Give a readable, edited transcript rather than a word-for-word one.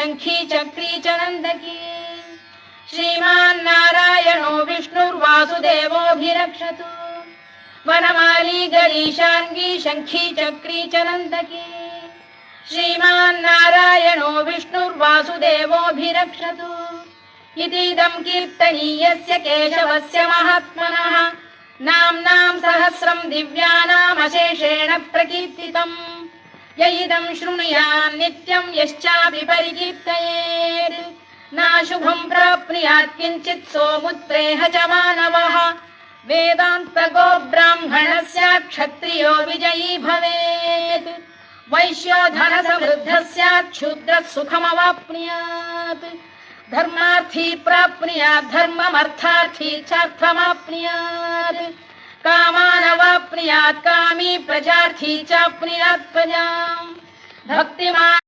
शंखी चक्री च नंदकी श्रीमान्नारायणो विष्णुर्वासुदेवोऽभिरक्षतु वनमाली गरीशांगी शंखी चक्री च नंदकी श्रीमान्नारायणो विष्णुर्वासुदेवोऽभिरक्षतु इतीदं कीर्तनीयस्य केशवस्य महात्मनः नाम्नां सहस्रं दिव्यानामशेषेण प्रकीर्तितम् य इदं शृणुयात् नित्यं यश्चापि परिकीर्तयेत् नाशुभं प्राप्नुयात् किञ्चित् सोमुत्रेह च मानवः वेदान्तगो ब्राह्मणः स्यात् क्षत्रियो विजयी भवेत् वैश्यो धनसमृद्धः स्यात् शूद्रः सुखमवाप्नुयात् धर्मार्थी प्राप्नुयात् धर्ममर्थार्थी चार्थमाप्नुयात् कामानवाप्नुयात् कामी प्रजार्थी चाप्नुयात् प्रजाम् भक्तिमान्